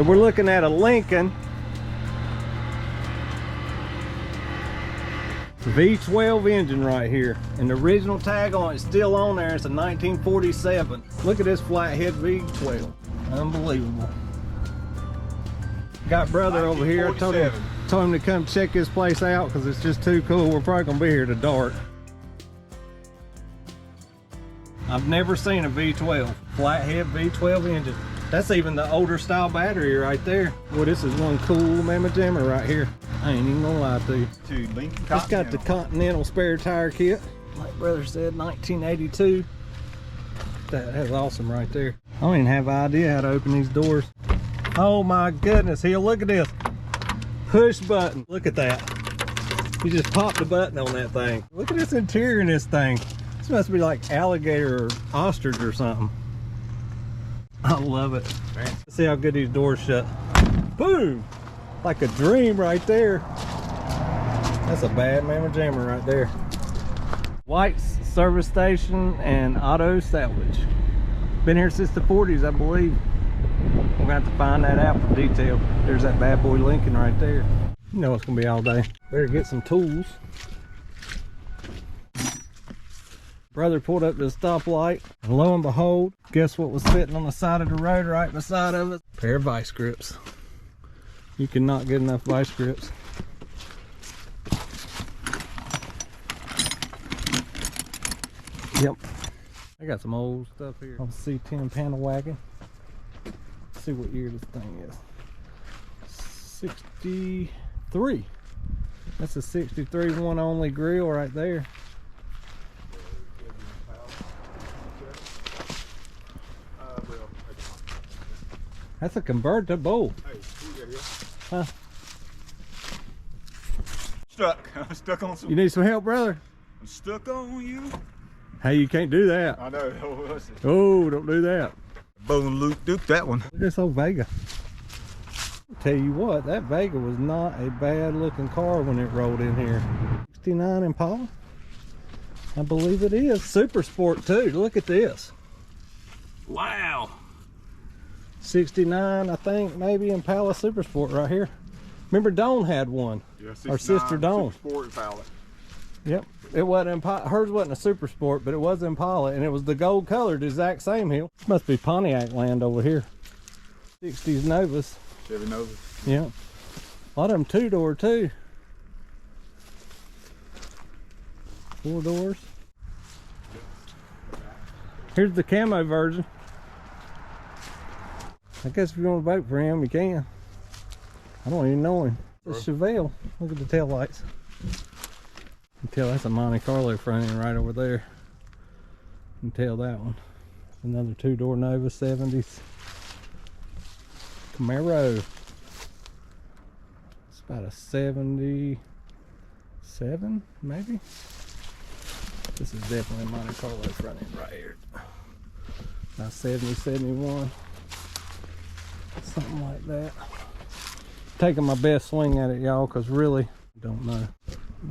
So we're looking at a Lincoln V12 engine right here, and the original tag on it's still on there. It's a 1947. Look at this flathead V12. Unbelievable. Got brother over here. I told him to come check this place out because it's just too cool. We're probably gonna be here to dark. I've never seen a V12 flathead V12 engine. That's even the older style battery right there. Well, this is one cool mamma jammer right here. I ain't even gonna lie to you. It's got the Continental spare tire kit. Like brother said, 1982. That's awesome right there. I don't even have an idea how to open these doors. Oh my goodness, here, look at this. Push button. Look at that. You just pop the button on that thing. Look at this interior in this thing. This must be like alligator or ostrich or something. I love it. Let's see how good these doors shut. Boom! Like a dream right there. That's a bad mamma jammer right there. Whites service station and auto salvage. Been here since the 40s, I believe. We're gonna have to find that out for detail. There's that bad boy Lincoln right there. You know it's gonna be all day. Better get some tools. Brother pulled up to the stoplight, and lo and behold, guess what was sitting on the side of the road right beside of it? A pair of vice grips. You cannot get enough vice grips. Yep. I got some old stuff here. On C10 panel wagon. Let's see what year this thing is. 63. That's a 63 one only grill right there. That's a convertible. Huh? Stuck. I'm stuck on some. You need some help, brother? I'm stuck on you. Hey, you can't do that. I know. Oh, don't do that. Bone loop duke that one. Look at this old Vega. I'll tell you what, that Vega was not a bad looking car when it rolled in here. 69 Impala? I believe it is. Super Sport too. Look at this. Wow. 69, I think, maybe Impala Super Sport right here. Remember Dawn had one. Yeah, our sister Dawn. Super Sport Impala. Yep. It wasn't Impala. Hers wasn't a Super Sport, but it was Impala, and it was the gold colored exact same hill. Must be Pontiac land over here. 60s Novas. Chevy Nova. Yeah. A lot of them two-door too. 4 doors. Here's the camo version. I guess if you want to vote for him, you can. I don't even know him. It's a Chevelle. Look at the tail lights. You can tell that's a Monte Carlo front end right over there. You can tell that one. Another 2-door Nova 70s. Camaro. It's about a 77, maybe. This is definitely a Monte Carlo front end right here. About 70, 71. Something like that. Taking my best swing at it, y'all, because really don't know.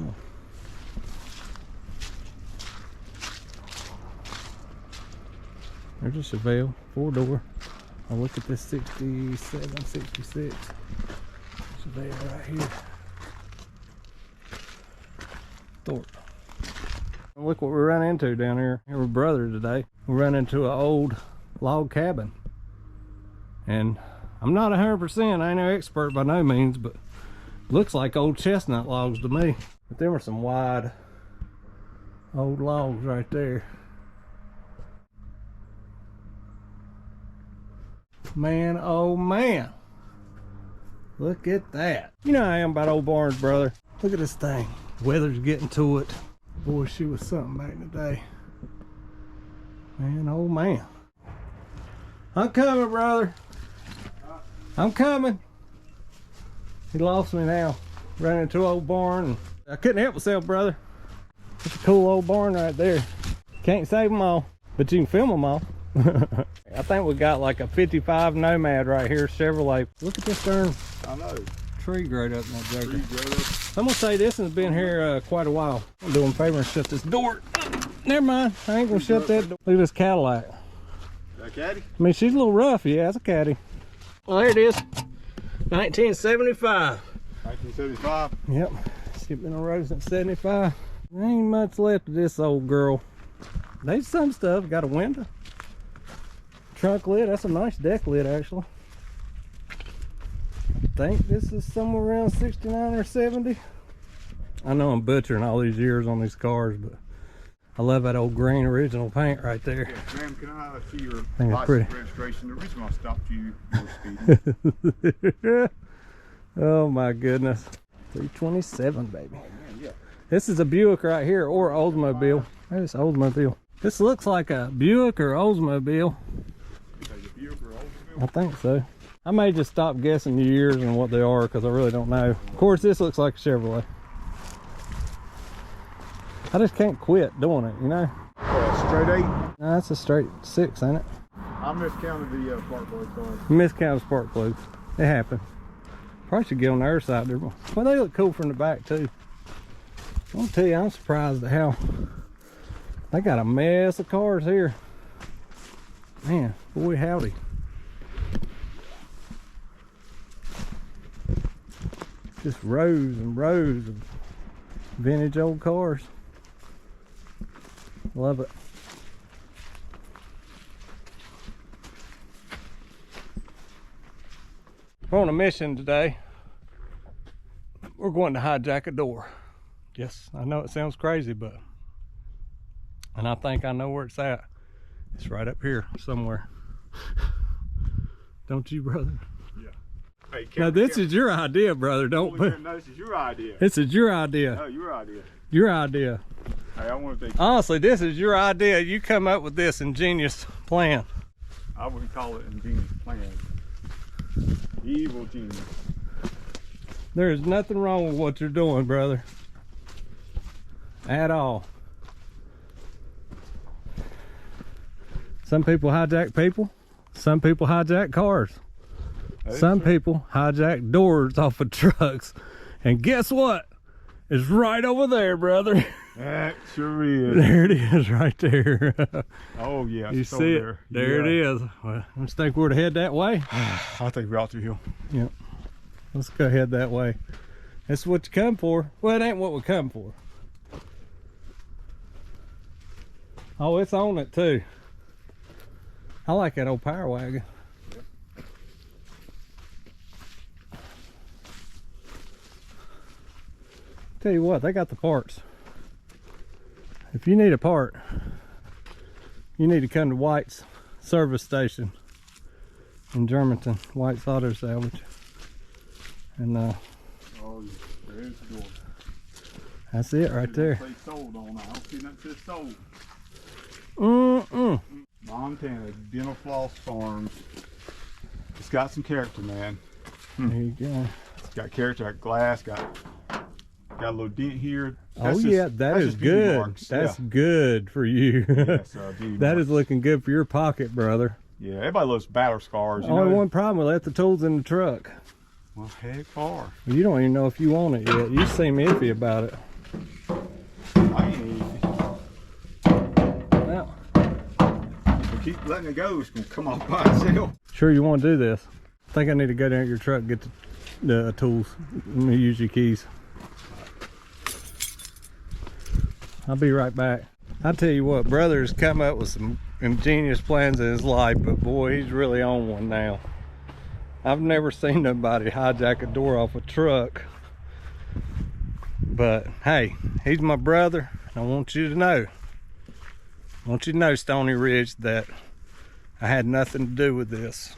Oh. There's a Chevelle 4-door. I'll look at this 67, 66 Chevelle right here. Thorpe. Look what we ran into down here. Here with brother today. We ran into an old log cabin. And I'm not 100%, I ain't no expert by no means, but looks like old chestnut logs to me. But there were some wide old logs right there. Man, oh man. Look at that. You know how I am about old barns, brother. Look at this thing. Weather's getting to it. Boy, she was something back in the day. Man, oh man. I'm coming, brother. I'm coming. He lost me now. Ran into an old barn. I couldn't help myself, brother. It's a cool old barn right there. Can't save them all, but you can film them all. I think we got like a 55 Nomad right here, Chevrolet. Look at this darn tree growed up in that joker. I'm gonna say this has been here quite a while. I'm doing a favor and shut this door. Never mind, I ain't gonna shut that door. Look at this Cadillac. That caddy? I mean, she's a little rough, yeah, it's a caddy. Oh, there it is. 1975. 1975. Yep. She's been on road since 75. There ain't much left of this old girl. There's some stuff. Got a window. Trunk lid. That's a nice deck lid, actually. I think this is somewhere around 69 or 70. I know I'm butchering all these years on these cars, but I love that old green original paint right there. Yeah, ma'am, can I see your think it's pretty. license registration? The reason I stopped you was speeding. Oh my goodness. 327, baby. Oh, man, yeah. This is a Buick right here, or Oldsmobile. Maybe it's Oldsmobile. This looks like a Buick or Oldsmobile. I think so. I may just stop guessing the years and what they are because I really don't know. Of course, this looks like a Chevrolet. I just can't quit doing it, you know? Straight 8? No, that's a straight 6, ain't it? I miscounted the spark plug, sorry. Miscounted spark plugs. It happened. Probably should get on the other side there. Well, they look cool from the back too. I'll tell you, I'm surprised at how they got a mess of cars here. Man, boy howdy. Just rows and rows of vintage old cars. Love it. We're on a mission today. We're going to hijack a door. Yes, I know it sounds crazy, but, and I think I know where it's at. It's right up here somewhere. Don't you, brother? Yeah. Hey, Now this is your idea, brother. Don't put. No, this is your idea. This is your idea. No, your idea. Your idea. Hey, I want to think. Honestly, this is your idea. You come up with this ingenious plan. I wouldn't call it ingenious plan. Evil genius. There is nothing wrong with what you're doing, brother. At all. Some people hijack people. Some people hijack cars. Some people hijack doors off of trucks. And guess what? It's right over there, brother. That sure is. There it is, right there. Oh yeah, You it's see it? over There Yeah. it is. Well, I just think we're to head that way. I think we're out to hill. Yep. Let's go head that way. That's what you come for. Well, it ain't what we come for. Oh, it's on it too. I like that old Power Wagon. Yep. Tell you what, they got the parts. If you need a part, you need to come to Whites service station in Germanton, Whites Auto Salvage. And Oh yeah, there's the door. that's it right there. Say sold on it. I don't see nothing that says Mm-mm. sold. Montana Dental Floss Farms. It's got some character, man. There you go. It's got character, got glass, got a little dent here. Oh yeah, that is good. That's good for you. Yes, That is looking good for your pocket, brother. Yeah, everybody loves battle scars. You Only know? one problem, we left the tools in the truck. Well, heck far. You don't even know if you want it yet. You seem iffy about it. I ain't easy. Well, If we keep letting it go, it's gonna come off by itself. sure you want to do this? I think I need to go down to your truck and get the tools. Let me use your keys. I'll be right back. I tell you what, brother's come up with some ingenious plans in his life, but boy, he's really on one now. I've never seen nobody hijack a door off a truck. But hey, he's my brother. I want you to know. I want you to know, Stony Ridge, that I had nothing to do with this.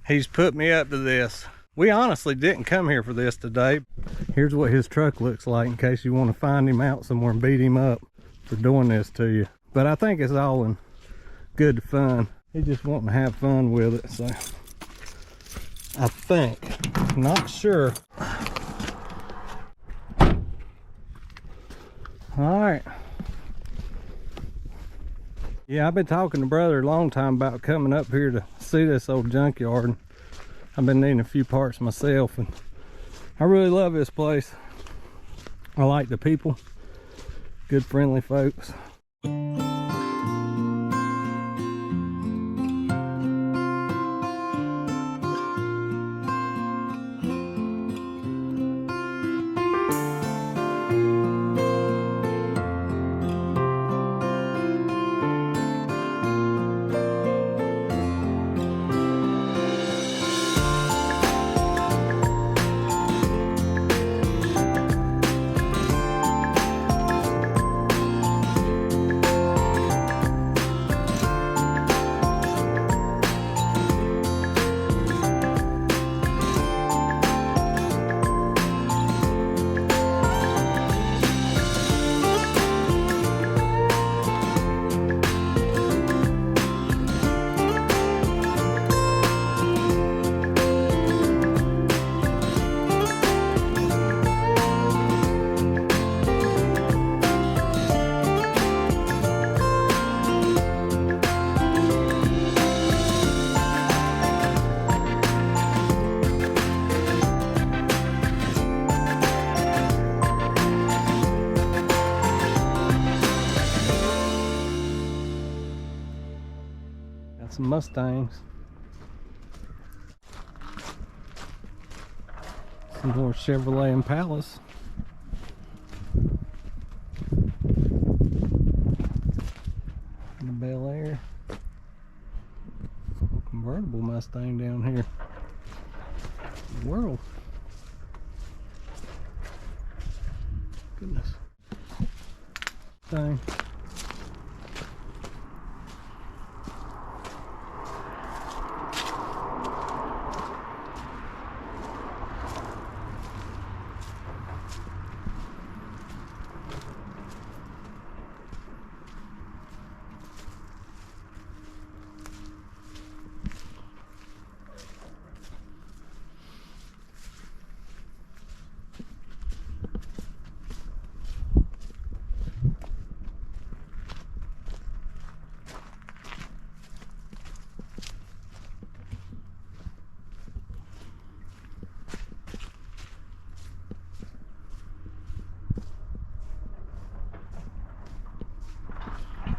He's put me up to this. We honestly didn't come here for this today. Here's what his truck looks like in case you want to find him out somewhere and beat him up for doing this to you. But I think it's all in good fun. He's just wanting to have fun with it, so I think, not sure. All right. Yeah, I've been talking to brother a long time about coming up here to see this old junkyard. I've been needing a few parts myself, and I really love this place. I like the people, good friendly folks. some Mustangs. Some more Chevrolet Impalas. The Bel Air. Convertible Mustang down here. World. Goodness. Thing.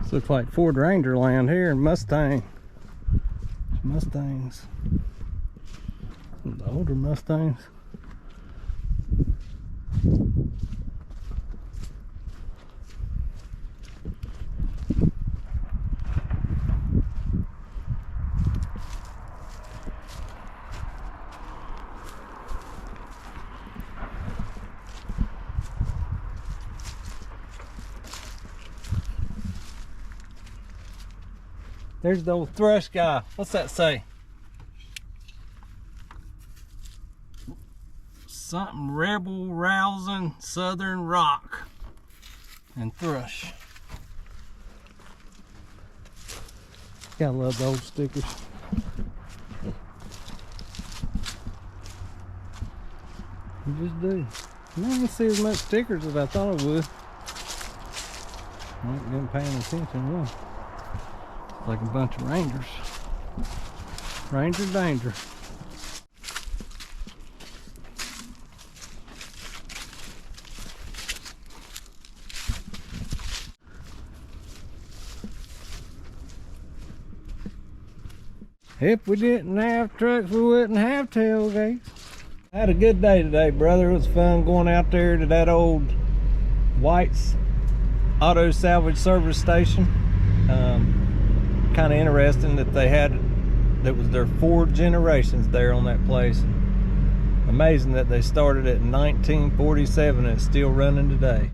This looks like Ford Ranger land here in Mustangs. The older Mustangs. There's the old thrush guy. What's that say? Something rebel rousing southern rock and thrush. Gotta love the old stickers. You just do. I didn't see as much stickers as I thought I would. I ain't been paying attention, really. Like a bunch of Rangers. Ranger danger. If we didn't have trucks, we wouldn't have tailgates. I had a good day today, brother. It was fun going out there to that old Whites Auto Salvage service station. Kind of interesting that that was their 4 generations there on that place. Amazing that they started it in 1947 and it's still running today.